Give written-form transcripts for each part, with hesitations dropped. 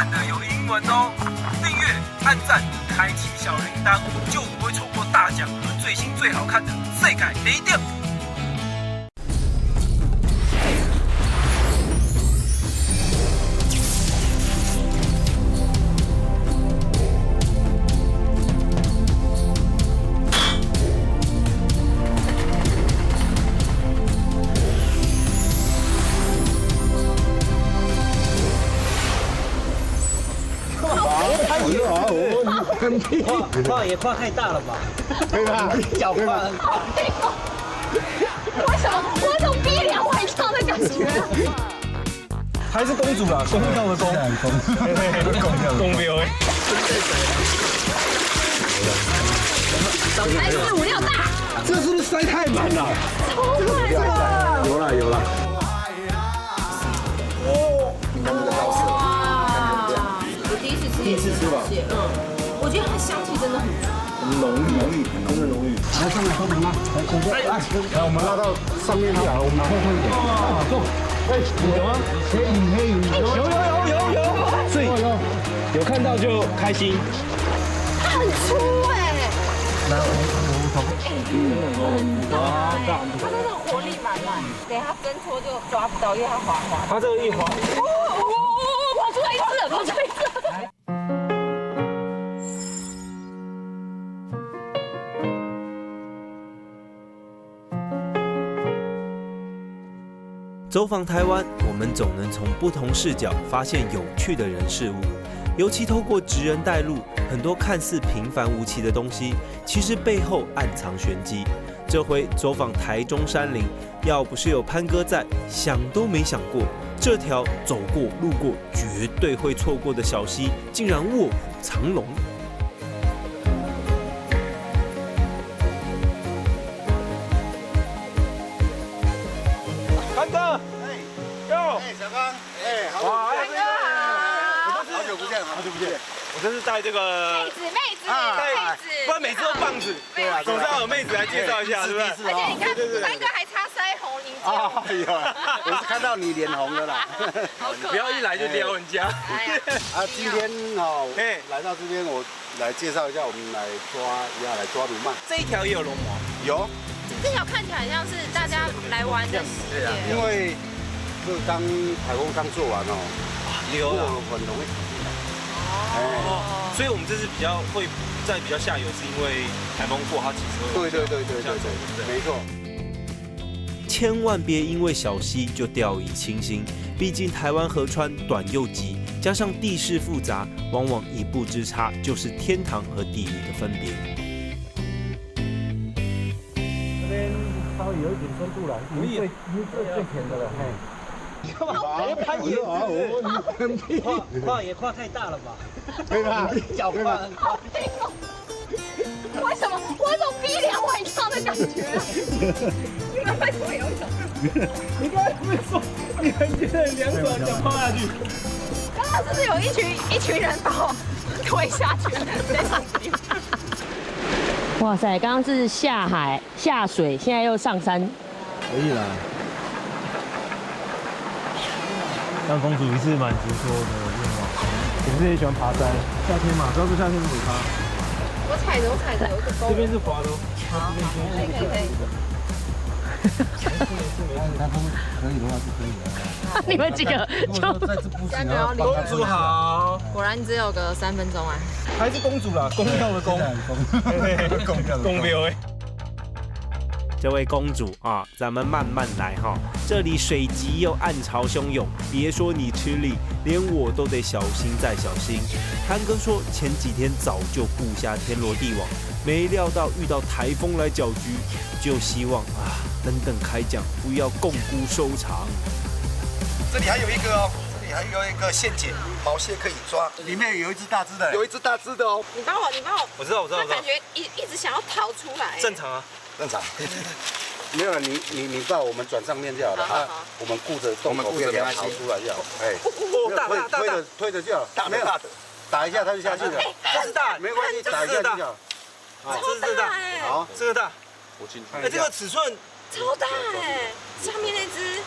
版的有英文哦。订阅、按赞、开启小铃铛，就不会错过大奖和最新最好看的世界第一点。跨也跨太大了吧？对吧？脚跨很大。为什么我有种逼良晚上的感觉？还是公主啦，公庙的公，公庙哎。还是5、6大，这是不是塞太满了？超快的！有了有了。哇！我第一次吃吧。我觉得它的香气真的很浓郁，真的浓郁。来上来帮忙拉，来，我们拉到上面去啊，我们后退一点。走，有吗？有，所以有看到就开心。它很粗哎。来，我它真的活力满满，等下跟搓就抓不到，因为它滑滑。它这个一滑，跑出来一次。走访台湾，我们总能从不同视角发现有趣的人事物。尤其透过职人带路，很多看似平凡无奇的东西，其实背后暗藏玄机。这回走访台中山林，要不是有潘哥在，想都没想过，这条走过路过绝对会错过的小溪，竟然卧虎藏龙。潘哥，小刚，好久不见，好久不见。我这是带这个妹子，不然每次都棒子，对啊，总是要有妹子来介绍一下，是不是？而且你看，潘哥还擦腮红，你哎呦，我是看到你脸红了啦。不要一来就撩人家。今天来到这边，我来介绍一下，我们来抓鲈鳗。这一条也有龙毛，有，这条看起来像是大家来玩的时间，因为这台风刚做完哦，流了很容易死。所以我们这次比较会在比较下游，是因为台风过，它其实会对，没错。千万别因为小溪就掉以轻心，毕竟台湾河川短又急，加上地势复杂，往往一步之差就是天堂和地狱的分别。这边稍微有一点深度了，已经最甜的了，嘿。你干嘛？攀岩跨也跨太大了吧？对吧？脚跨很大。为什么我有种逼良晚上的感觉？你们会不会游泳？你刚才不是说你很觉得凉爽，想泡下去？刚刚是不是有一群人把我推下去？哇塞！刚刚是下海下水，现在又上山。可以了。让公主一次满足所有的愿望。我们这也喜欢爬山，夏天嘛，主要是夏天会爬。我踩着，有一个沟。这边是滑的，它这边可以。他们可以的话是可以的。你们几个就在这不行啊！公主好，果然只有个3分钟啊！还是公主啦，公庙的公，公庙哎。这位公主啊，咱们慢慢来哈。这里水急又暗潮汹涌，别说你吃力，连我都得小心再小心。潘哥说前几天早就布下天罗地网，没料到遇到台风来搅局，就希望等等开奖，不要共估收场。这里还有一个哦，这里还有一个陷阱，毛蟹可以抓，里面有一只大只的，有一只大只的哦。你帮我，我知道，他感觉一直想要逃出来。正常啊。正常。没有了，你到我们转上面就好了。好，我们顾着洞口边逃出来就好。推着就好。大没有大的，打一下它就下去了。这是大，没关系，打一下就好。这是大，好，这个大。我进去。这个尺寸超大哎，上面那只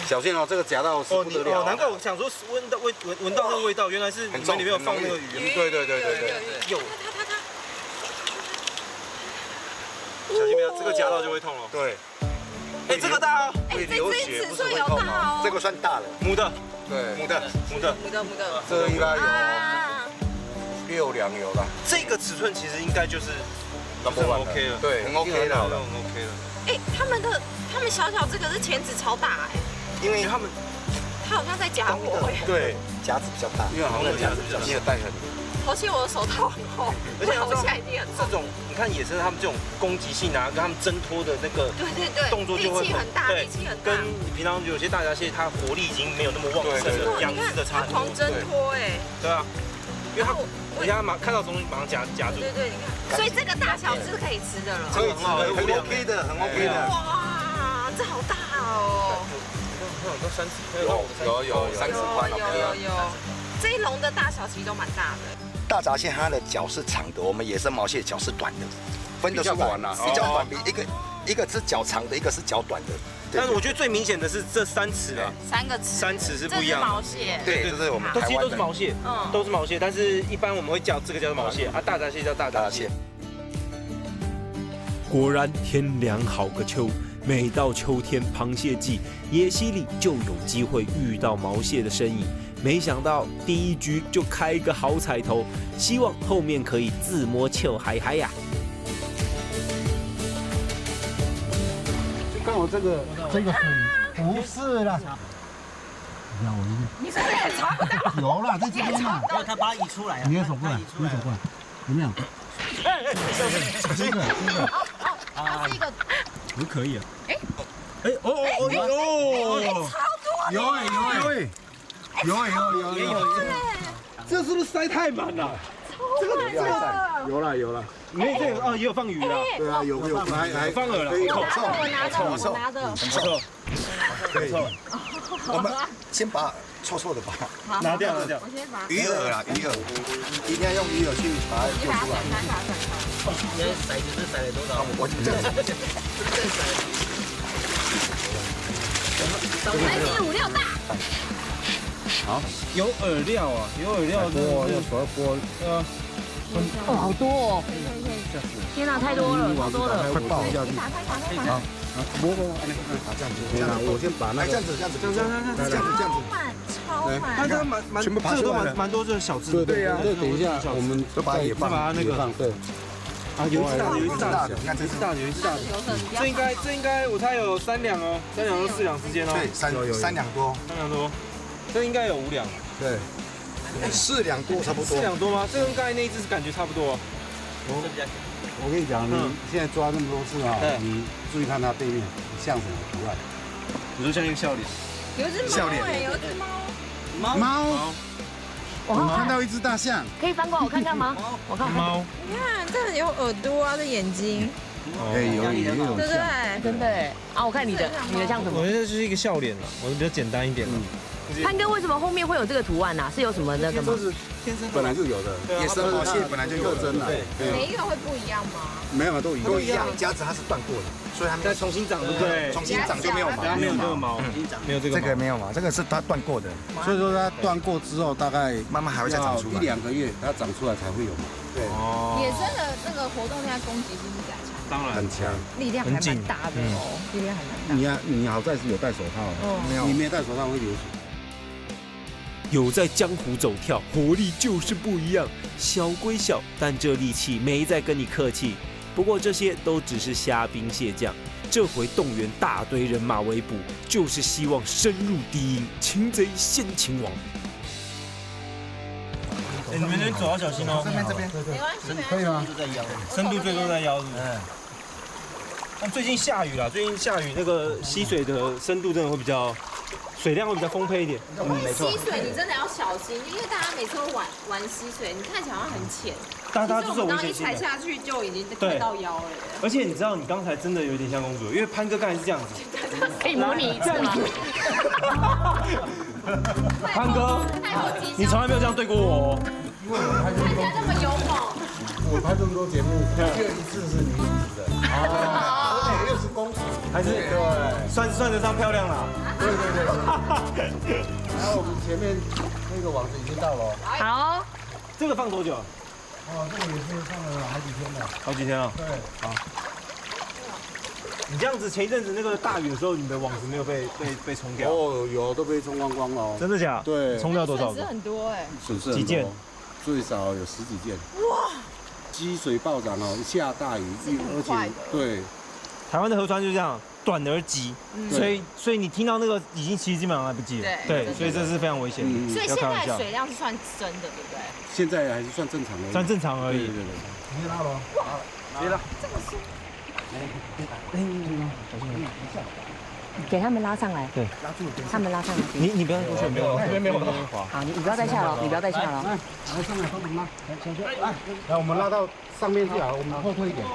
小心哦，这个夹到是不得了。难怪我想说闻到那个味道，原来是你们里面有放那个鱼。对。有。小心不要，这个夹到就会痛了。对。哎，这个大哦。会流血，不是会痛哦。这个算大了。母的。对，母的。这个应该有6两有了。这个尺寸其实应该就是 number one OK 了，对，很 OK 的，很 OK 了。哎，他们小小这个是钳子超大哎，因为他好像在夹我哎。对，夹子比较大，因为好像夹子比较你有带很。好险我的手套很厚，而且我现在一定很这种，你看野生他们这种攻击性啊，跟他们挣脱的那个动作就会力气很大，力气很大。跟你平常有些大闸蟹，它活力已经没有那么旺盛了，养殖的差很多。狂挣脱哎。对啊，因为它人家看到东西马上夹住。对，你看，所以这个大小是可以吃的了。可以吃的，很 OK 的，很 OK 的。哇，这好大哦！都3尺，有3尺宽了。有，这一笼的大小其实都蛮大的。大闸蟹它的脚是长的，我们野生毛蟹脚是短的，分得出来啦，比较短，比一个是脚长的，一个是脚短的。但是我觉得最明显的是这3尺啊，3尺是不一样的。这是毛蟹，对，这是我们台湾的。其实都是毛蟹，都是毛蟹，但是一般我们会叫这个叫做毛蟹啊，大闸蟹叫大闸蟹。果然天凉好个秋，每到秋天螃蟹季，野溪里就有机会遇到毛蟹的身影。没想到第一局就开一个好彩头，希望后面可以自摸秋嗨嗨呀！刚好这个不是啦。你是不是也查不到？有啦，在这边嘛。要他把它移出来啊！你也走过来，你走过来，有没有？这个这是一个，不可以啊。超多，有，这是不是塞太满了？有了，没这个哦，也有放鱼啦。对啊，有还放饵了，我拿的，不错，可以。我们先把臭的把拿掉。我先把鱼饵啦，鱼饵，一定要用鱼饵去把它救出来。你的骰子是骰了多少？我这样子。3、4、5、6大。好，有饵料啊，有饵料多，要手要拨。好多哦！天哪，太多了，好多了，快爆下去！好，拨，这样子，我先把那个这样子，超满，它蛮全部爬出来了，蛮多这小只的。对呀，这等一下我们都把野放，那个放对。啊，有一只大的，你看这是大的，有一只大的。这应该我猜有3两哦，3两到4两之间哦。对，3两多，这应该有5两。对，4两多差不多。4两多吗？这跟刚才那一只感觉差不多。我跟你讲，你现在抓那么多次啊，你注意看它背面像什么图案？你说像一个笑脸。有只猫哎，有只猫。猫。我看到一只大象，可以翻过来我看看吗？我看猫。你看，这有耳朵啊，这眼睛。有，对不对？真的哎。啊，我看你的像什么？我觉得就是一个笑脸了，我比较简单一点。潘哥为什么后面会有这个图案呢？是有什么那个吗？本来就有的，野生毛蟹本来就有特征了。对，每一个会不一样吗？没有，都一样。夹子它是断过的，所以它再重新长，对不对？重新长就没有毛，没有这个毛，没有这个。这个没有毛，这个是它断过的。所以说它断过之后，大概慢慢还会再长出来1、2个月，它长出来才会有毛。对，野生的这个活动现在攻击性比较强，当然很强，力量还蛮大的哦，力量还蛮大。你好在是有戴手套，没有，你没戴手套会流血。有在江湖走跳，活力就是不一样。小归小，但这力气没在跟你客气。不过这些都只是虾兵蟹将，这回动员大堆人马围捕，就是希望深入敌营，擒贼先擒王。你们这边走要小心哦。这边，没关系，可以吗？深度最多在腰，是不是？但最近下雨了，那个溪水的深度真的会比较，水量会比较丰沛一点。没错。溪水你真的要小心，因为大家每次都玩溪水，你看起来好像很浅，大家就是刚刚一踩下去就已经快到腰了。而且你知道，你刚才真的有点像公主，因为潘哥刚才是这样子，可以模拟一次吗？潘哥，你从来没有这样对过我哦。看起来那么勇猛。我拍这么多节目，只有一次是女主的，而且又是公主。还是算得上漂亮了。对。然后我们前面那个网子已经到了。好，这个放多久？哦，这个也是放了好几天了。好几天了。对。好。你这样子，前一阵子那个大雨的时候，你的网子没有被冲掉？哦，有都被冲光光了。真的假？对。冲掉多少个？损失很多哎。损失几件？最少有10几件。哇！积水暴涨哦，下大雨，而且对。台湾的河川就这样，短而急，所以你听到那个已经其实基本上来不及了。对，所以这是非常危险的。所以现在水量是算真的，对不对？现在还是算正常的。算正常而已。对。你拉了。别了。这么深。给他们拉上来。对，他们拉上来。你不要过去，没有，这边没有滑。好，你不要再下了，你不要再下了。来上来帮忙拉，来我们拉到上面去啊，我们后退一点。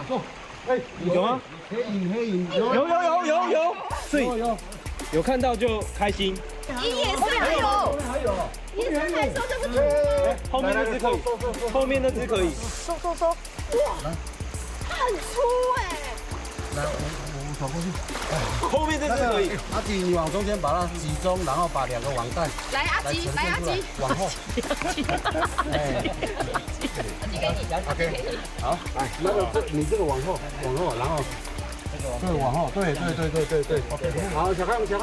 走。哎，有吗？黑影，有，所以有看到就开心。你也是还有，你也是还说这是后面那只可以，后面那只可以。收，哇，很粗哎。来，我走过去。后面这只可以。阿吉，你往中间把它集中，然后把2个网带。来阿吉，往后。OK， 好，来，那个你这个往后，然后对，往后，对。好，小康这样，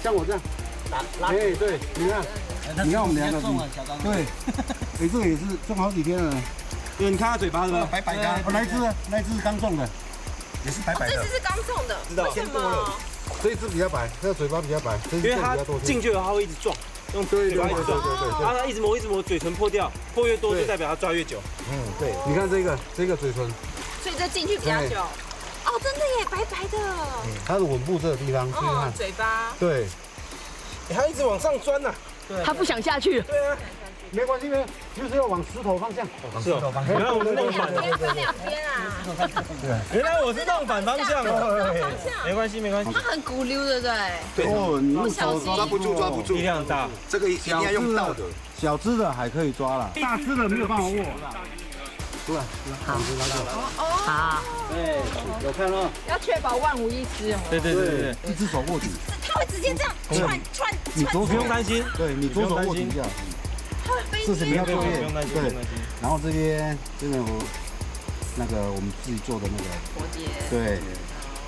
像我这样。哎，对，你看我们2个比，对，哎，这个也是种好几天了。对，你看它嘴巴是吧？白的。那一只刚种的，也是白的。这只是刚种的，为什么？这一只比较白，这个嘴巴比较白，因为它进去以后它会一直撞，用嘴巴一直撞，然后它一直磨，嘴唇破掉，破越多就代表它抓越久。对，你看这个嘴唇，所以这进去比较久。哦，真的耶，白白的。它的吻部这个地方，哦，嘴巴。对，它一直往上钻呐。他不想下去。对啊，没关系，就是要往石头方向。是哦，原来我是弄反，分两边啊。原来我是弄反方向哦。没关系。它很骨溜，对不对？对哦，你用手抓不住，力量大，这个一定要用到的。小只的还可以抓了，大只的没有办法握。对，好，好，对，有看到。要确保万无一失哦。对，一只手握紧。它会直接这样串。你左手不用担心，对你左手握紧一下。它会飞。事情不要作业，不用担心。对。然后这边真的那个我们自己做的那个活结。对，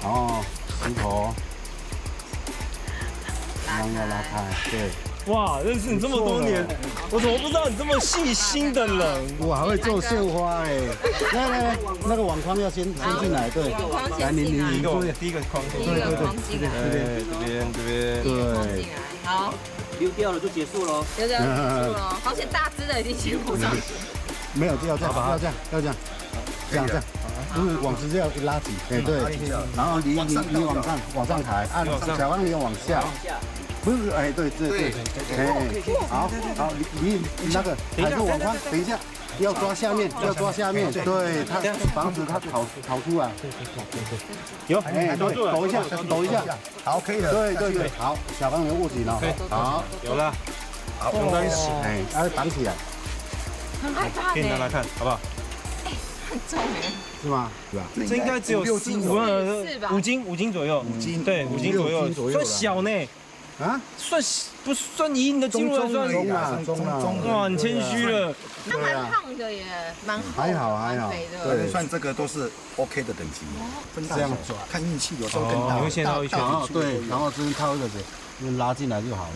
然后石头，然后要拉开，对。哇，认识你这么多年，我怎么不知道你这么细心的人？我还会做绣花哎！来，那个网框要先进来，对。来，你做第一个框，第一个框进来，这边，对。好，丢掉了就结束了。结束了，好险大只的已经辛苦上。没有，要这样，这样，就是网子这样一拉紧，哎对，然后你往上抬，小方你要往下。不是，哎，对，哎，好，你那个抬住网框，等一下，要抓下面，对，它防止它逃出来。有，哎，抖一下，好，可以了。对，好，小方你握紧了，好，有了，好，用担心，哎，要绑起来，很害怕可以拿来看，好不好？很重哎，是吗？是吧？这应该只有5斤左右，5斤，对，5斤左右，算小呢。啊，不算以你的斤来算，中了，哇，很谦虚了。它蛮胖的耶，蛮还好，对，算这个都是 OK 的等级，这样抓，看运气，有时候更大，你会陷到一圈，对，然后这边套一个就拉进来就好了，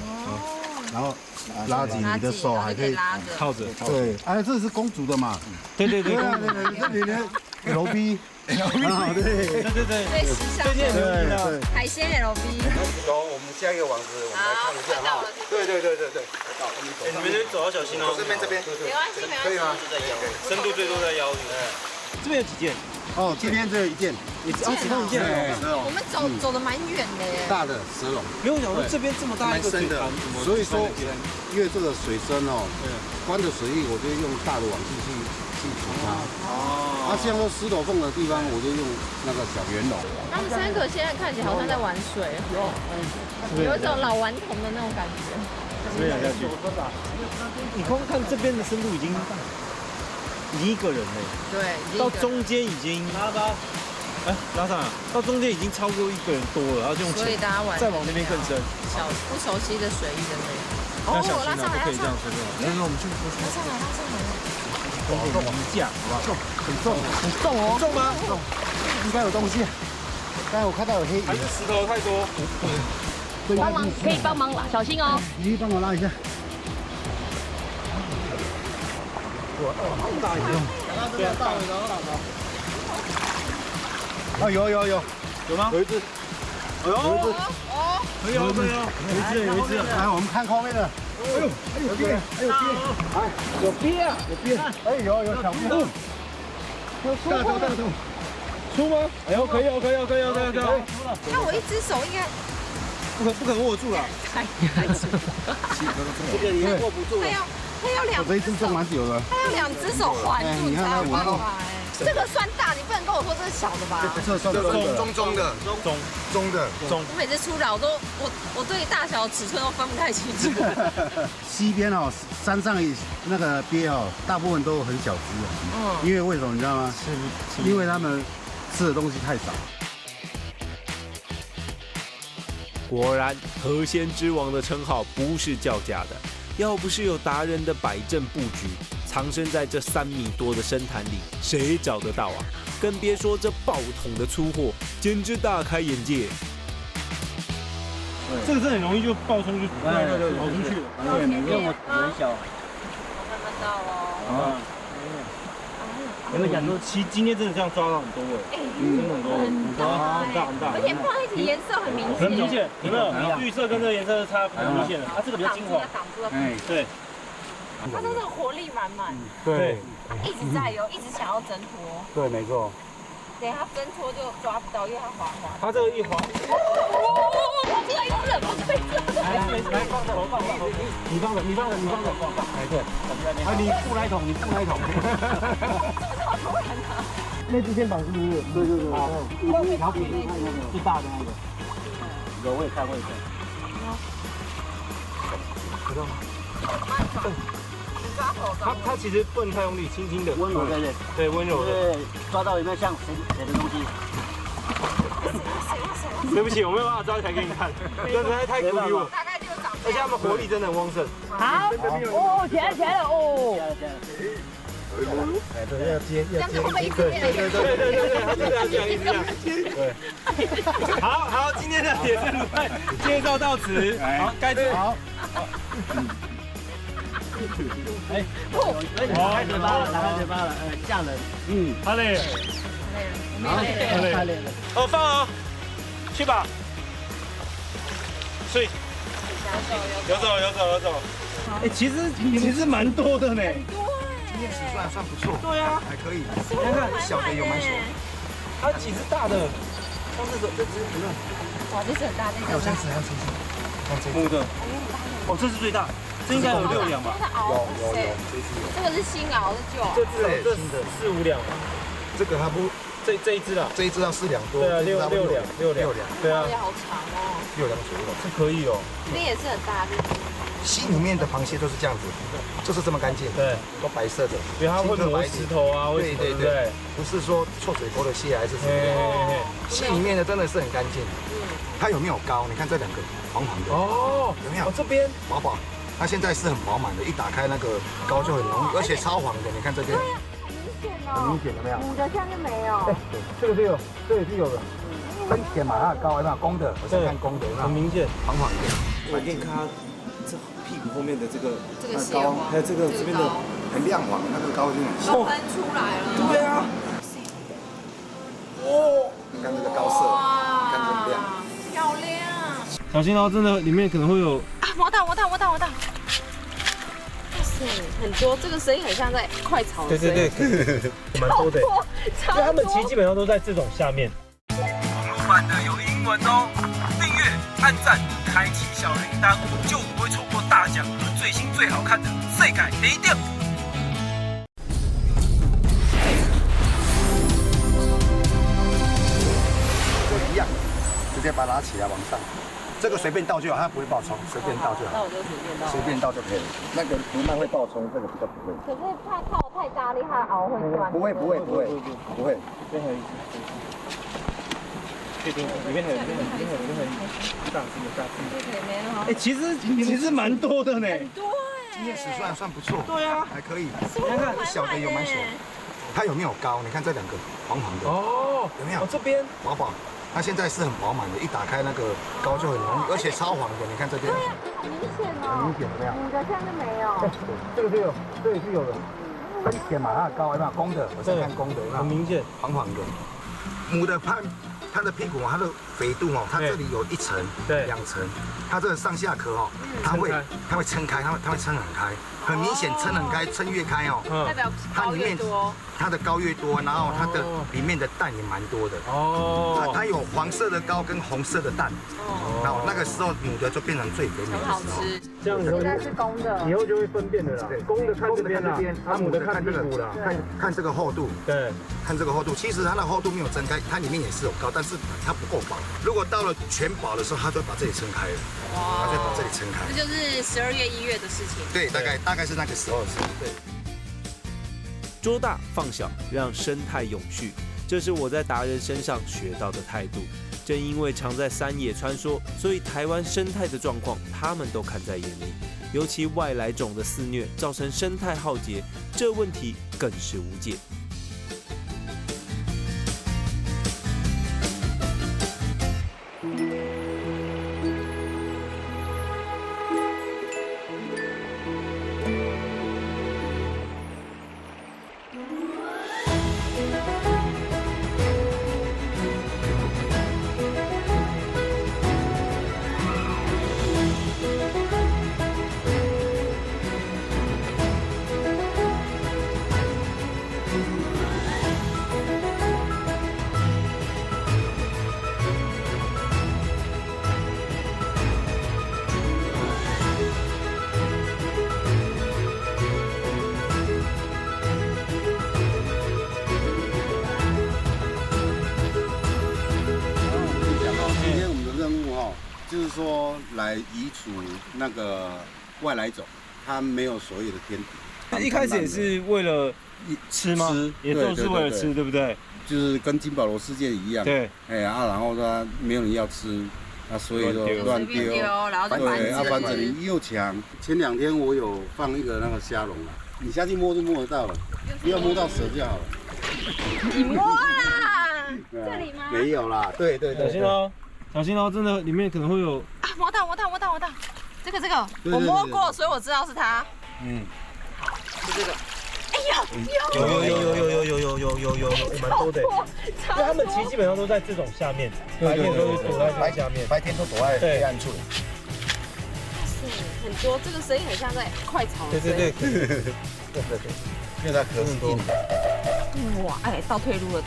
然后拉紧你的手还可以套着，对，哎，这是公主的嘛，对，这里的 LB。对，最时尚的海鲜 LB。我们下一个网子，我们来看一下哈。对。你们这走要小心哦。这边。没关系，可以吗？深度最多在腰，这边有几件？哦，这边只有1件，只有1件。我们走的蛮远的耶。大的蛇龙。没有想到这边这么大一个水潭，所以说，因为这个水深哦，宽的水域，我就用大的网具去捕它。像说石头缝的地方，我就用那个小圆笼。他们3个现在看起来好像在玩水，有一种老顽童的那种感觉。这边下去，你光看这边的深度已经1个人了，对，到中间已经哎，拉上到中间已经超过1个人多了，然后就用所以大家玩再往那边更深。不熟悉的水域的那个。要小心啊，不可以这样随便玩。那我们去拉上来，拉上来。公鱼架，好不好？重，很重，很重哦。重吗？重，应该有东西。刚才我看到有黑鱼。还是石头太多？帮忙可以帮忙拉，小心哦。你帮我拉一下。大一点。对啊，大的，然后大的。啊，有吗？有一只。哎呦，有一只。可以哦，可以哦。有一只。来，我们看后面的。哎呦，有鳖，哎，有鳖啊，有鳖。哎，有小鳖。大头。出吗？哎呦，可以哦。那我一只手应该不可能握住了。太粗。这个你握不住。它要2这一只重蛮久了。它要2只手环住你看它才有办法哎。这个算大，你不能跟我说这是小的吧？这算中的。我每次出来我对大小尺寸都分不太清楚。西边哦，山上那个鳖哦，大部分都很小只的。因为为什么你知道吗？因为他们吃的东西太少。果然，河鲜之王的称号不是叫假的。要不是有达人的摆阵布局，藏身在这3米多的深潭里，谁找得到啊？更别说这爆桶的粗货，简直大开眼界。这个真的很容易就爆冲就跑出去了。对，每个我很小。我看得到哦。有没有讲说，今天真的这样抓到很多哎，真的很多，很大。而且放在一起颜色很明显。很明显，有没有？绿色跟这个颜色差很明显的，这个比较金黄。挡住了。对。它真的活力满满。对。一直在游，一直想要挣脱。对，没错。等一下挣脱就抓不到，因为它滑。它这个一滑。跑出来一只，跑出来一只。来放手，你放的。哎，对。啊，你不来桶。那只肩膀是不是？对。好，小比最大的那个。有我也看过一次。知道吗？它其实不能太用力，轻轻的。温柔的。对，温柔的。对，抓到有没有像谁的东西？对不起，我没有办法抓起来给你看，这实在太鼓励我。大概就长。而且他们活力真的很旺盛。好，哦，起来了哦。哎，对，要接。这样子会不会一直变？对，他就是要这样，一直这样。对。好，今天的野生卤蛋介绍到此。好，该吃。好。哎，开嘴巴了，吓人。好嘞。太累了。哦，放哦，去吧。睡。游走。哎，其实蛮多的呢。今天尺寸算不错。对啊，还可以。你看小的有蛮小。还有几只大的，像这只不是。哇，这是很大这个。还有这只。母的。哦，这是最大，这应该有6两吧？有。这个是新熬的旧。这4、5两。这个它不，这一只啦。这一只要4两多。对啊，6两。对啊。好长哦。 6两左右。这可以哦。这边也是很大。溪里面的螃蟹都是这样子，就是这么干净，对，都白色的，因为它会磨石头啊，对，不是说臭水沟的蟹还是什么，溪里面的真的是很干净。它有没有膏？你看这2个黄黄的，哦，有没有？这边饱，它现在是很饱满的，一打开那个膏就很浓郁，而且超黄的，你看这边，很明显有没有？母的下面没有，这个是有，这也是有的，分浅嘛，它的膏有没有？公的，我先看公的，很明显，黄黄的。我给你看它这屁股后面的这个膏，还有这个边的很亮黄，那个膏就很细。都分出来了。对啊。哦，你看这个膏色，看这么亮，漂亮。小心哦，真的里面可能会有啊！摸到！哇塞，很多，这个声音很像在快炒的声音。对，蛮多的。因为他们其实基本上都在这种下面。网络版的有英文哦，订阅、按赞、开启小铃铛，就不会错过大奖和最新最好看的世界雷电。一样，直接把它拉起来往上。这个随便倒就好，它不会爆冲，随便倒就好。那我就随便倒就可以了。那个不慢会爆冲，这个比较不会。可是怕靠太大力，它熬会断。不会。最后一次。确定里面很大只的大只。对，没了哈。哎，其实蛮多的呢。很多今天尺寸算不错，对啊，还可以。你看小的有蛮小的，它有没有高？你看这两个黄黄的，哦，有没有？这边饱饱，它现在是很饱满的，一打开那个膏就很容易，而且超黄的。你看这边，好明显哦。很明显的呀。母的现在就没有。这个就有，这也是有的。很显嘛，它的膏有没有？公的，我先看公的，有没有？很明显，黄黄的。母的它的屁股它的肥度哦，它这里有1层、2层，它这个上下壳哦，它会撑开，它会撑很开，很明显撑很开，撑越开哦，代表膏越多。它的膏越多，然后它的里面的蛋也蛮多的哦。它有黄色的膏跟红色的蛋，然后那个时候母的就变成最肥美的时候。好吃。这样以后现在是公的，以后就会分辨的啦。公的看这边啦，母的看屁股啦，看这个厚度。对，看这个厚度，其实它的厚度没有撑开，它里面也是有膏，但是它不够薄。如果到了全薄的时候，它就把这里撑开了，它就把这里撑开。这就是12月、1月的事情。对，大概是那个时候的事。对。捉大放小，让生态永续，这是我在达人身上学到的态度。正因为常在山野穿梭，所以台湾生态的状况他们都看在眼里。尤其外来种的肆虐，造成生态浩劫，这问题更是无解。就是说来移除那个外来种，它没有所有的天敌。一开始也是为了吃吗？也都是为了吃，对不对？就是跟金保罗事件一样。对。然后它没有人要吃，所以就乱丢，然后就繁殖。繁殖力又强。前2天我有放一个那个虾笼啊，你下去摸就摸得到了，不要摸到蛇就好了。你摸啦？这里吗？没有啦，对。小心哦。小心哦，真的里面可能会有啊！摸到，这个我摸过，所以我知道是它。好，就这个。哎有，蛮多的。因为他们其实基本上都在这种下面，白天都躲在下面，白天都躲在黑暗处。哇塞，很多，这个声音很像在快炒的声音。对，因为它壳是硬的。哇，倒退路了，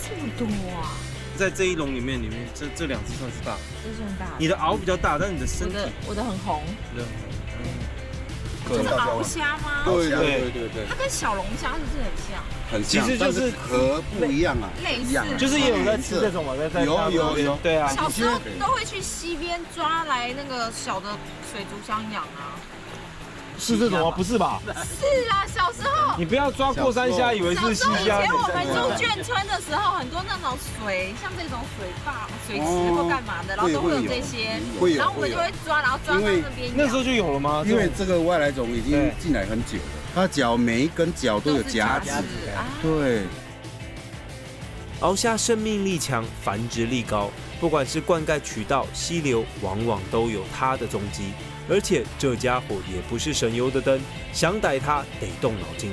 这么多啊！在这一笼里面，这2只算是大，这算大。你的螯比较大，但是你的身体，我的很红。这是鳌虾吗？对。它跟小龙虾是不是很像？很像，其实就是壳不一样啊，类似，就是也有在吃这种嘛，在有，对啊。小时候都会去溪边抓来那个小的水族箱养啊。是这种吗？不是吧？是啊，小时候。你不要抓过山虾，以为是溪虾。以前我们住眷村的时候，很多那种水，像这种水坝、水池或干嘛的，然后都会有这些，然后我们就会抓，然后抓到那边。那时候就有了吗？因为这个外来种已经进来很久了，它脚每一根脚都有夹子，对。鳌虾生命力强，繁殖力高，不管是灌溉渠道、溪流，往往都有它的踪迹。而且这家伙也不是省油的灯，想逮它得动脑筋。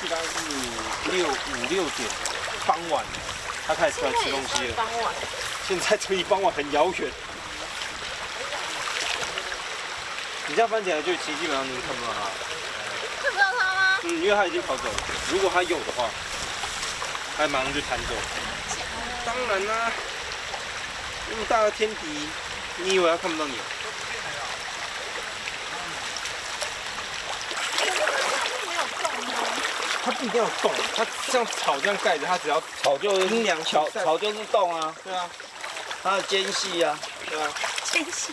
去大概是5、6点，傍晚，他开始出来吃东西了。傍晚，现在这离傍晚很遥远。你这样翻起来就其实基本上你看不到它。看不到它吗？因为它已经跑走了。如果它有的话，它马上就弹走。当然啦，那么大的天敌，你以为他看不到你？它不一定要动，它像草这样盖着，它只要草就是阴凉草就是动啊，对啊，它的间隙啊，对啊。真是。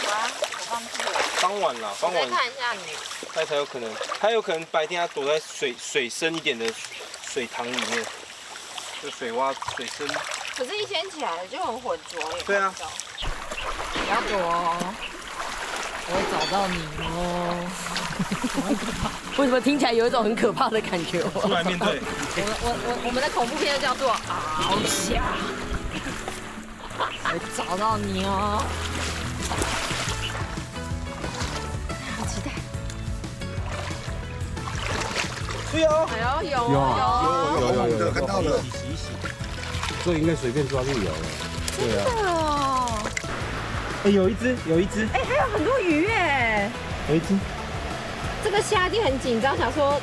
啊，我忘记了。傍晚啦，傍晚。再看一下你。它才有可能，它有可能白天它躲在水深一点的水塘里面，就水洼水深。可是，一掀起来就很浑浊耶。对啊。不要躲哦，我会找到你哦。为什么听起来有一种很可怕的感觉？出来面对。我们的恐怖片就叫做翱翔，会找到你哦。好期待。对哦。哎呦有，看到了，这应该随便抓就有了。对啊。真的哦。哎，有一只。哎，还有很多鱼耶。有一只。这个虾一定很紧张，想说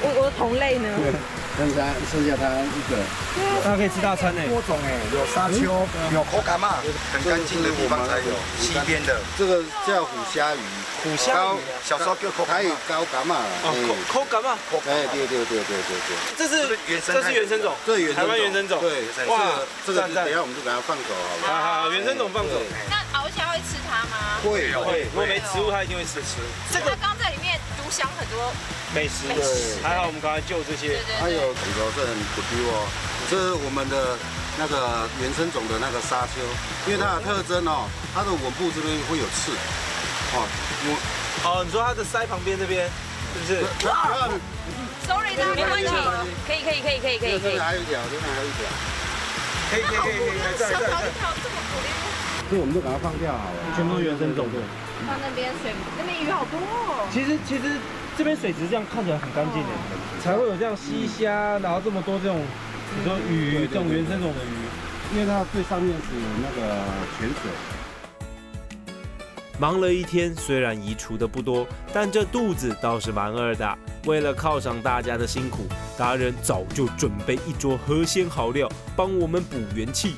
我的同类呢？剩下它一个。它可以吃大餐呢。多种哎，有沙丘，有口感嘛，很干净的地方才有，溪边的。这个叫虎虾鱼，虎虾鱼，小时候叫口台语高蛤蟆。口感嘛。哎，对。这是原生种，台湾原生种。对，哇，这个等一下我们就给它放走好了。好，原生种放走。那翱翔会吃它吗？会，如果没食物它一定会吃。这个刚在里面独享很多美食，还好我们赶快救这些。还有很多是很不丢哦，这是我们的那个原生种的那个沙丘，因为它的特征哦，它的吻部这边会有刺，你说它的鳃旁边这边是不是？Sorry， 没关系，可以。这边还有一条，可以，在。这我们就把它放掉好了，全部原生种的。放那边水，那边鱼好多哦。其实这边水质这样看起来很干净的，才会有这样溪虾，然后这么多这种，你说鱼这种原生种的鱼，因为它最上面是有那个泉水。忙了一天，虽然移除的不多，但这肚子倒是蛮饿的。为了犒赏大家的辛苦，达人早就准备一桌河鲜好料，帮我们补元气。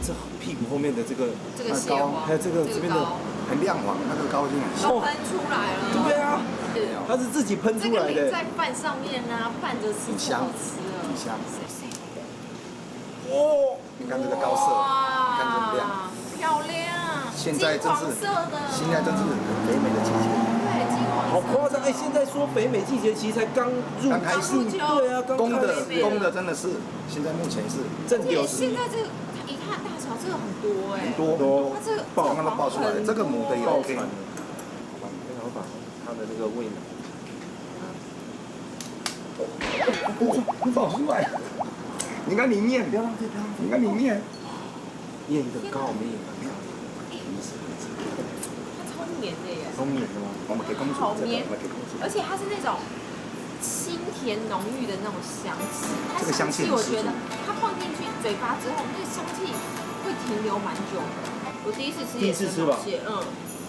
这屁股后面的这个蟹黄，还有这边的很亮黄，那个膏就很都喷出来了。对啊，它是自己喷出来的。这个在饭上面啊，拌着吃，很香，很香。哦，你看这个高色，你看这个亮，漂亮。现在正是肥美的季节。对，金黄色。好夸张！哎，现在说肥美季节其实才刚开始，对啊，公的真的是，现在目前是正流失。现在这个一看大小，这个很多哎，很多，它这个刚刚都爆出来了，这个母的也 OK。我把它的这个胃囊，爆出来，你看里面，不要浪费，你看里面，验一个膏没有？它超绵的耶，超绵的吗？我们给公主，好绵，而且它是那种清甜浓郁的那种香气，这个香气我觉得它放进去嘴巴之后，那个香气会停留蛮久的。我第一次吃也是吧，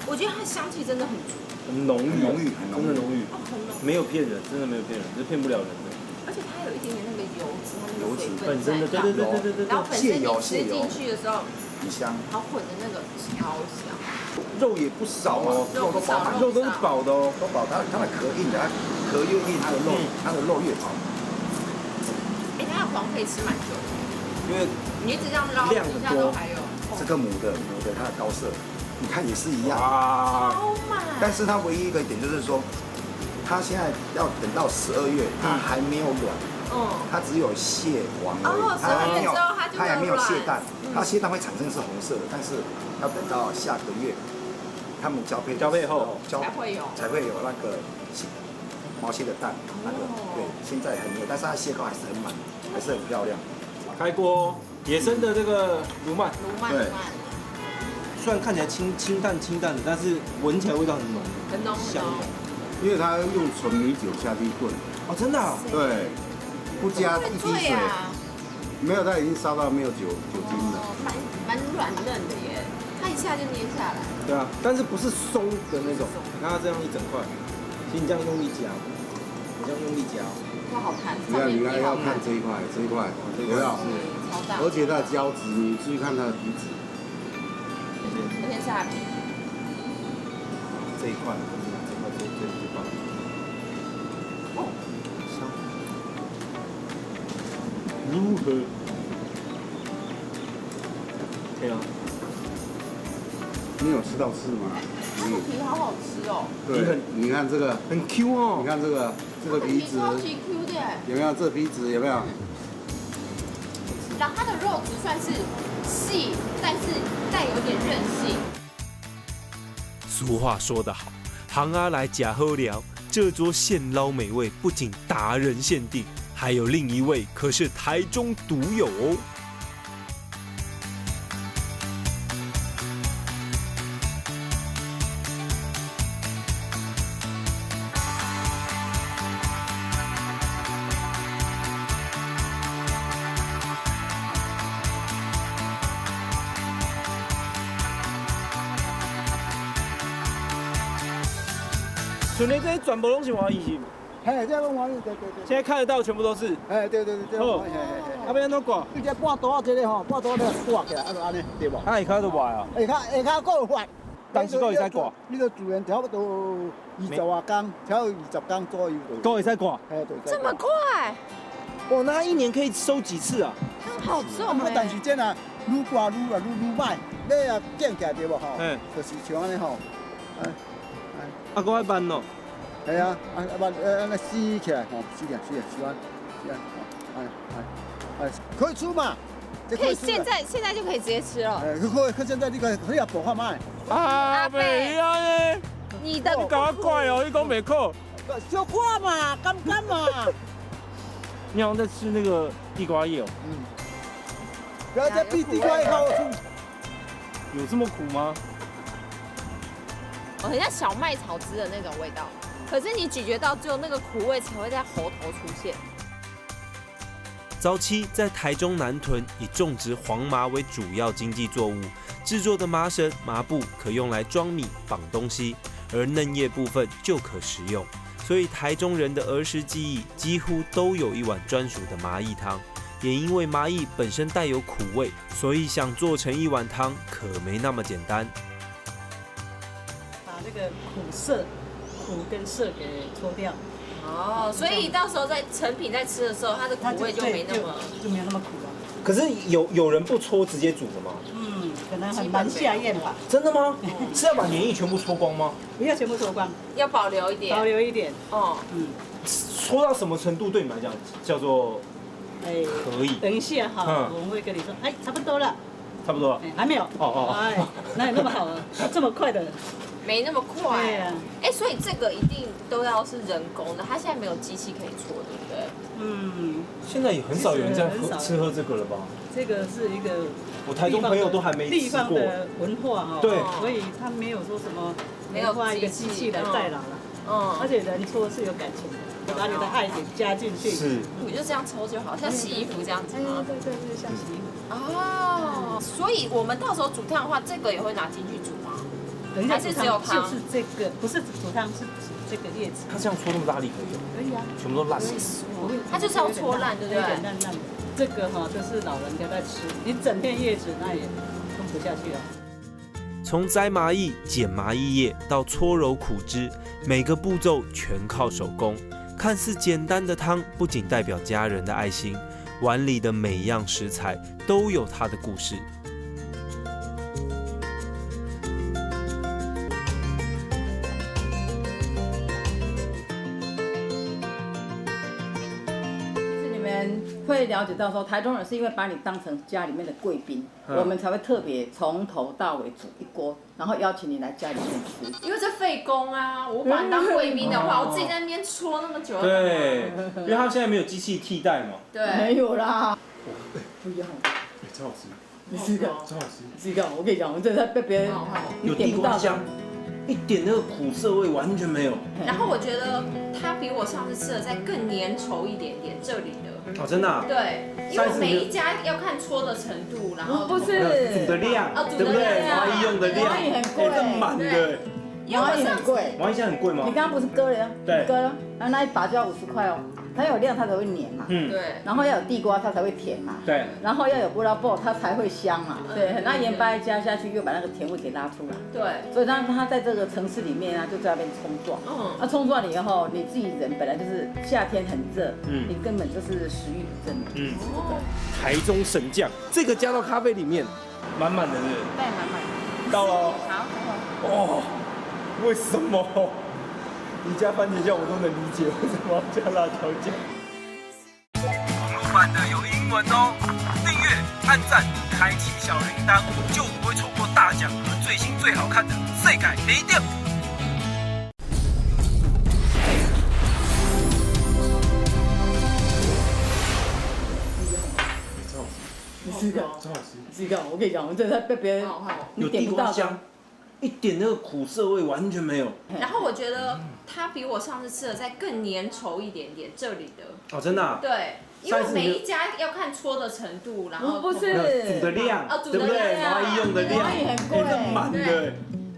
我觉得它的香气真的很足，很浓郁，真的浓郁，没有骗人，真的没有骗人，是骗不了人的。而且它有一点点那个油脂，它那个水分本身的，对。然后本身你吃进去的时候，很香，它混的那个超香。肉也不少哦，肉都饱满，肉都是饱的哦，都饱。它的壳硬的，它壳越硬，它的肉越饱。哎，它的黄可以吃蛮久的，因为你一直这样捞，底下都还有。这个母的它的高色，你看也是一样，超满。但是它唯一一个点就是说，它现在要等到12月，它还没有卵，它只有蟹黄而已，它还没有蟹蛋，它蟹蛋会产生是红色的，但是要等到下个月，它们交配后才会有那个毛蟹的蛋，那个对，现在还没有，但是它蟹膏还是很满，还是很漂亮。开锅，野生的这个鲈鳗，对，虽然看起来清淡的，但是闻起来味道很浓，很浓香。因为它用纯米酒下去炖。哦，真的啊？对，不加一滴水。没有，它已经烧到没有酒精了。蛮软嫩的耶，它一下就捏下来。对啊，但是不是松的那种，你看它这样一整块，其实你这样用力夹，你这样用力夹，哇，好弹，你看要看这一块，有没有？超大，而且它的胶质，你注意看它的皮质，而且是它皮。这一块最棒。哦，香。如何？可以吗？你有吃到刺吗？这个皮好好吃哦。对，你看这个很 Q 哦。你看这个皮质，超级 Q 的。有没有？这皮质有没有？然后它的肉质算是细，但是带有点韧性。俗话说得好，行啊来假喝聊。这桌现捞美味不仅达人限定，还有另一位可是台中独有哦。所以这些全部都是华裔是？嘿，这拢华裔，对。现在看得到全部都是。哎，对。好，啊，要安怎挂？你这半刀这个吼，半刀咧挂起来，啊，就安尼，对无？啊，下骹都歪啊。下骹够发，但是都会使挂。你个自然差不多20外工，差不多20工左右就。都会使挂。哎，对。这么快？哇，那他一年可以收几次啊？好重哎！但是这啊，愈挂愈歹，你啊建起来对无吼？嗯。就是像安尼吼，啊，搁爱慢哦。系啊，慢安尼撕起来吼，撕完，可以吃嘛？可以现在就可以直接吃了。可现在你可以爆发卖。啊，袂晓呢。你的你搞我怪哦，你讲袂可。小看嘛，干嘛？你好像在吃那个地瓜叶哦。不要再比地瓜叶好吃。有这么苦吗？很像小麦草汁的那种味道，可是你咀嚼到最后，那个苦味才会在喉头出现。早期在台中南屯以种植黄麻为主要经济作物，制作的麻绳、麻布可用来装米、绑东西，而嫩叶部分就可食用。所以台中人的儿时记忆几乎都有一碗专属的麻薏汤。也因为麻薏本身带有苦味，所以想做成一碗汤可没那么简单。把那个苦跟涩给搓掉。哦，所以到时候在成品在吃的时候，它的苦味就没那么苦了。可是有人不搓直接煮的吗？可能很难下咽吧。真的吗？是要把黏液全部搓光吗？不要全部搓光，要保留一点。保留一点。哦，搓到什么程度对你们来讲叫做可以？等一下哈，我们会跟你说，差不多了。差不多。还没有。哪有那么好啊？这么快的？没那么快。对啊。所以这个一定都要是人工的，它现在没有机器可以搓，对不对？现在也很少有人在喝这个了吧？这个是一个我台中朋友都还没吃过。地方的文化哈。对。所以他没有说什么没有花一个机器来代劳了。而且人搓是有感情的，把你的爱给加进去。是。你就这样抽就好，像洗衣服这样子吗？对，像洗衣服。哦，所以我们到时候煮汤的话，这个也会拿进去煮吗？还是只有汤？就是这个，不是煮汤，是煮这个叶子。它这样搓那么大力可以？可以啊，全部都烂。它就是要搓烂，对不对？烂的。这个哈，就是老人家在吃，你整片叶子那也吞不下去啊。从摘麻薏、剪麻薏叶到搓揉苦汁，每个步骤全靠手工。看似简单的汤，不仅代表家人的爱心，碗里的每样食材都有它的故事。会了解到说，台中人是因为把你当成家里面的贵宾，我们才会特别从头到尾煮一锅，然后邀请你来家里面吃。因为这费工啊，我把你当贵宾的话，我自己在那边搓那么久。对，因为他现在没有机器替代嘛。对，没有啦。不一样。超好吃。你试看。超好吃。试看，我跟你讲，我们这在被别人有地瓜香，一点那个苦涩味完全没有。然后我觉得它比我上次吃的再更粘稠一点点，这里的。哦，真的、啊？对，因为每一家要看搓的程度，然后不是煮的量，对不对？麻衣用的量，麻衣很贵，这满的。麻衣很贵，麻衣现在很贵吗？你刚刚不是割了？对，割了，然后那一把就要50块哦。它有量它才会黏嘛，对。然后要有地瓜它才会甜嘛，对。然后要有布拉布它才会香嘛，对。那盐巴一加下去，又把那个甜味给拉出来，对。所以它在这个城市里面啊，就在那边冲撞，那冲撞了以后，你自己人本来就是夏天很热，你根本就是食欲不振，台中神酱，这个加到咖啡里面，满满的，对，满满。到了，好，哦，为什么？你加番茄酱我都能理解，为什么要加辣椒酱？网络版的有英文哦，订阅、按赞、开启小铃铛，就不会错过大奖和最新最好看的世界第一点。你试试看，超好吃。你试试看，我跟你讲，我真的被别人有地瓜香。一点那个苦涩味完全没有。然后我觉得它比我上次吃的再更粘稠一点点，这里的。哦，真的、啊？对，因为每一家要看搓的程度，然后不是煮的量，对不对？麻衣用的量，麻衣很贵，这满的。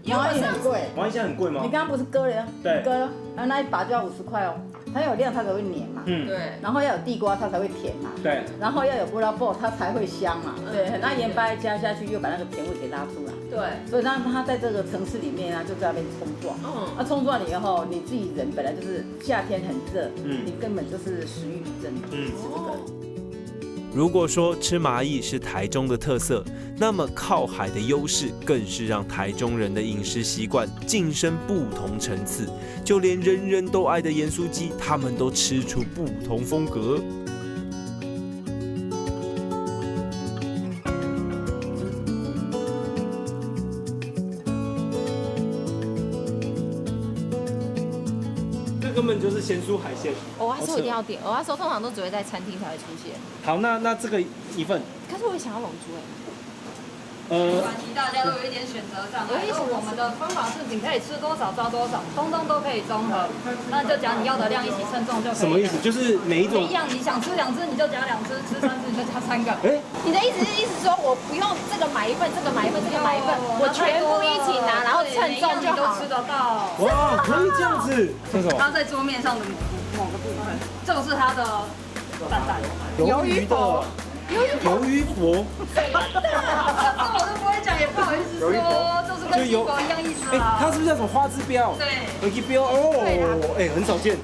麻衣很贵，麻衣现在很贵吗？你刚刚不是割了？对，割了，然后那一把就要50块哦。它有量它才会黏嘛，对。然后要有地瓜它才会甜嘛，对。然后要有布拉布它才会香嘛，对。那盐巴一加下去，又把那个甜味给拉出来，对。所以它在这个城市里面啊，就在那边冲撞，那冲撞了以后，你自己人本来就是夏天很热，你根本就是食欲不振，吃这个。如果说吃麻薏是台中的特色，那么靠海的优势更是让台中人的饮食习惯晋升不同层次。就连人人都爱的盐酥鸡，他们都吃出不同风格。根本就是咸酥海鲜。蚵仔酥一定要点，蚵仔酥通常都只会在餐厅才会出现。好，那这个一份。可是我也想要龙珠哎。关系大家都有一点选择障碍。我们的方法是你可以吃多少抓多少，通通都可以综合。那就讲你要的量一起称重就可以。什么意思？就是每一种一样，你想吃2只你就加2只，吃3只你就加3个。你的意思是说我不用这个买一份，这个买一份，这个买一份，我全部一起拿，然后称重就好。都吃得到。哇，可以这样子。这种。它在桌面上的某个部分，这个是它的蛋蛋。鱿鱼的。鱿鱼佛，这我都不会讲，也不好意思说，就是跟鸡佛一样意思啦。它是不是叫什么花枝标？对，花枝标哦，很少见。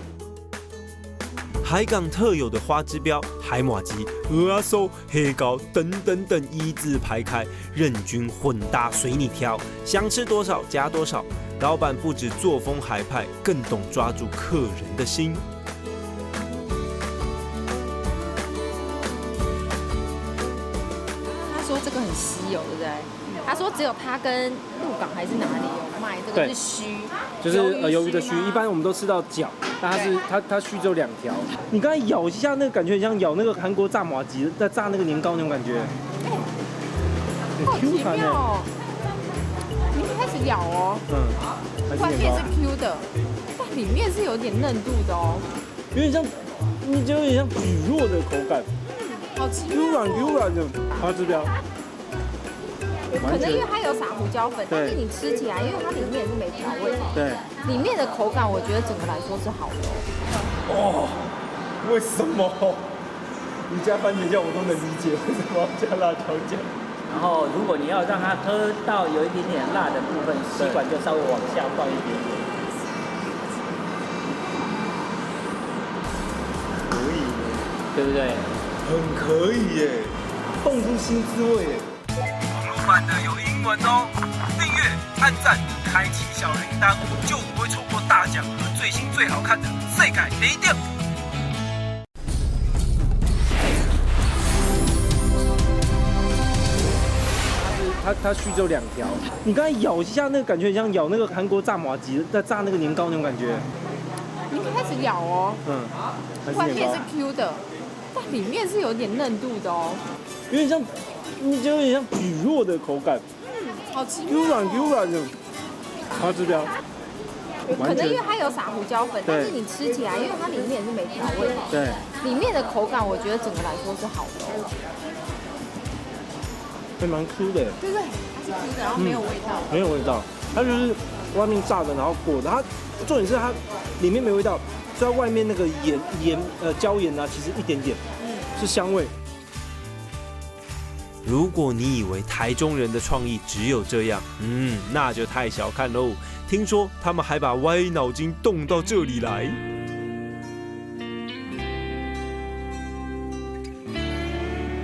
海港特有的花枝标、海马鸡、蚵仔酥、黑膏等等等一字排开，任君混搭随你挑，想吃多少加多少。老板不止作风海派，更懂抓住客人的心。这个很稀有，对不对？他说只有他跟鹿港还是哪里有卖，这个是须，就是鱿鱼的须。一般我们都吃到脚，但它须只有2条。你刚才咬一下，那个感觉很像咬那个韩国炸麻糬在炸那个年糕那种感觉。好奇妙哦！你开始咬哦，外面是 Q 的，但里面是有点嫩度的哦，有点像，你就有点像蒟蒻的口感。好奇妙，Q 软的花枝标。可能因为它有撒胡椒粉，但是你吃起来，因为它里面也是没调味，对，里面的口感我觉得整个来说是好的哦。为什么？你加番茄酱我都能理解，为什么要加辣椒酱？然后如果你要让它喝到有一点点辣的部分，吸管就稍微往下放一点点。可以，对不对？很可以耶，蹦出新滋味耶。网络版的有英文哦，订阅、按赞、开启小铃铛，就不会错过大奖和最新最好看的世界第一点。它须只有2条，你刚才咬一下，那个感觉很像咬那个韩国炸麻糬在炸那个年糕那种感觉。你开始咬哦，外面是 Q 的，但里面是有点嫩度的哦，有点像，你就有点像蒟蒻的口感。好奇妙。Q 软的花枝标。可能因为它有撒胡椒粉，但是你吃起来，因为它里面是没调味嘛，对，里面的口感我觉得整个来说是好的。还蛮 Q 的。对对，它是 Q 的，然后没有味道。没有味道，它就是外面炸的，然后裹的。它重点是它里面没味道，所以它外面那个椒盐啊，其实一点点，是香味。如果你以为台中人的创意只有这样，那就太小看喽。听说他们还把歪脑筋动到这里来。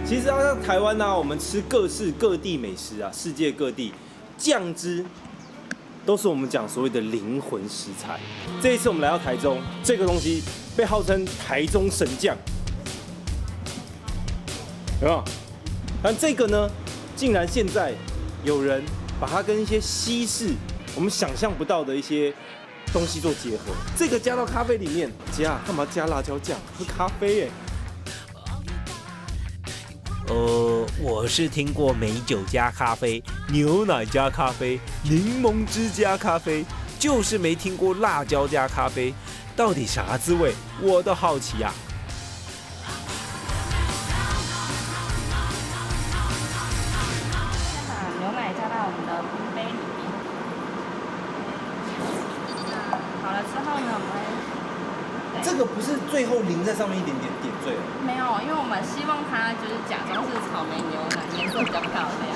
其实像台湾我们吃各式各地美食啊，世界各地酱汁都是我们讲所谓的灵魂食材。这一次我们来到台中，这个东西被号称台中神酱，有没有？但这个呢，竟然现在有人把它跟一些西式我们想象不到的一些东西做结合。这个加到咖啡里面，干嘛加辣椒酱？喝咖啡耶。我是听过美酒加咖啡、牛奶加咖啡、柠檬汁加咖啡，就是没听过辣椒加咖啡，到底啥滋味？我都好奇啊。把牛奶加到我们的冰杯里面。好了之后呢，我们会。这个不是最后淋在上面一点点点缀？没有，因为我们希望它就是假装是草莓牛奶，颜色比较漂亮。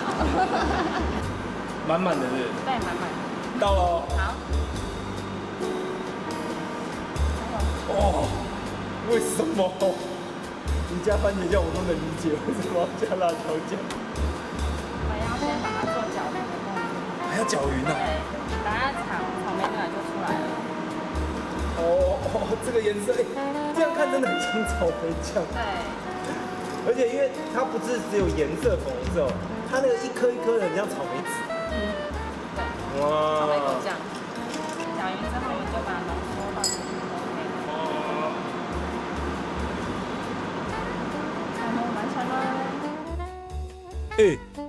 满满的是？对，满满的。到喽。好。哦，为什么？你加番茄酱我都能理解，为什么要加辣椒酱？我要先把它做搅匀的动作。还要搅匀啊？对，等下草莓牛奶就出来了。这个颜色，这样看真的很像草莓酱。对。而且因为它不是只有颜色粉红色它那个一颗一颗的很像草莓籽。对。哇。草莓果酱。搅匀之后，我们就把浓缩到这里都可以了。草莓完成了。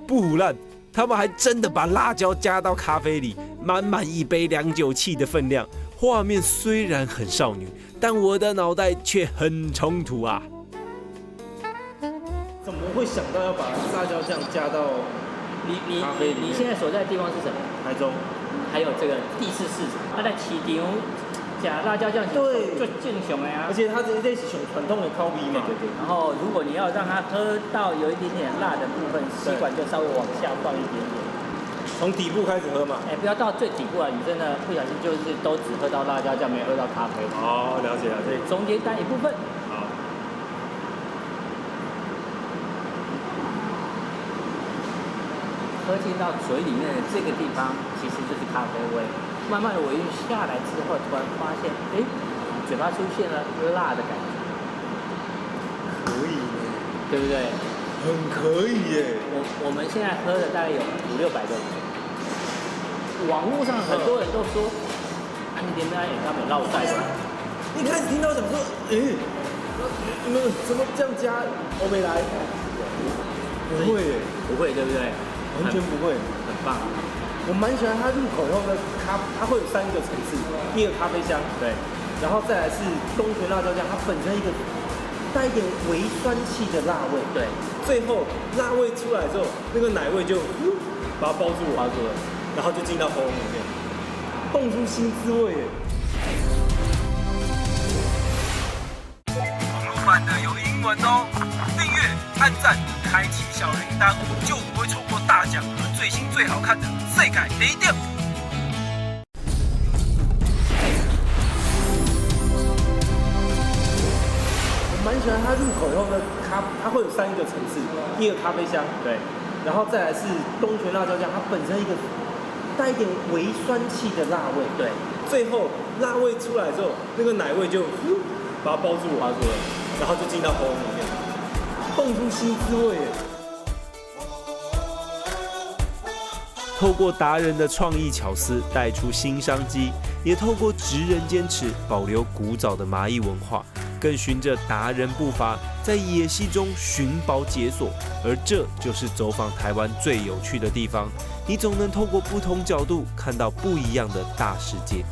不胡乱，他们还真的把辣椒加到咖啡里，满满一杯凉酒气的分量。画面虽然很少女，但我的脑袋却很冲突啊！怎么会想到要把辣椒酱加到咖啡里面？你现在所在的地方是什么？台中，还有这个第四市场，它在市场加辣椒酱是最正常的啊。而且它这是很传统的烤味嘛。对。然后如果你要让它喝到有一点点辣的部分，吸管就稍微往下放一点点。从底部开始喝嘛？不要到最底部啊！你真的不小心就是都只喝到辣椒酱，没喝到咖啡。哦，了解了解。中间带一部分。好。喝进到嘴里面的这个地方，其实就是咖啡味。慢慢的尾韵下来之后，突然发现，嘴巴出现了辣的感觉。可以耶，对不对？很可以耶。我们现在喝的大概有500-600个。网络上很多人都说，你点不点他们烙晒的。一开始听到想说，你们怎么这样加？我没来。不会耶，不会，对不对？完全不会，很棒。我蛮喜欢它入口后的它会有3个层次，第一个咖啡香，对，然后再来是东泉辣椒酱，它本身一个带一点微酸气的辣味，对，最后辣味出来之后，那个奶味就把它包住了，然后就进到喉咙里面，蹦出新滋味耶。网络版的有英文哦，订阅、按赞、开启小铃铛，就不会错过大奖和最新最好看的世界第一点。我蛮喜欢它入口以后的它会有3个层次，第一个咖啡香，对，然后再来是东泉辣椒酱，它本身一个带一点微酸气的辣味，对，最后辣味出来之后，那个奶味就把它包住了，然后就进到喉咙里面，蹦出新滋味耶。透过达人的创意巧思带出新商机，也透过职人坚持保留古早的麻艺文化，更循着达人步伐在野溪中寻宝解锁。而这就是走访台湾最有趣的地方，你总能透过不同角度看到不一样的大世界。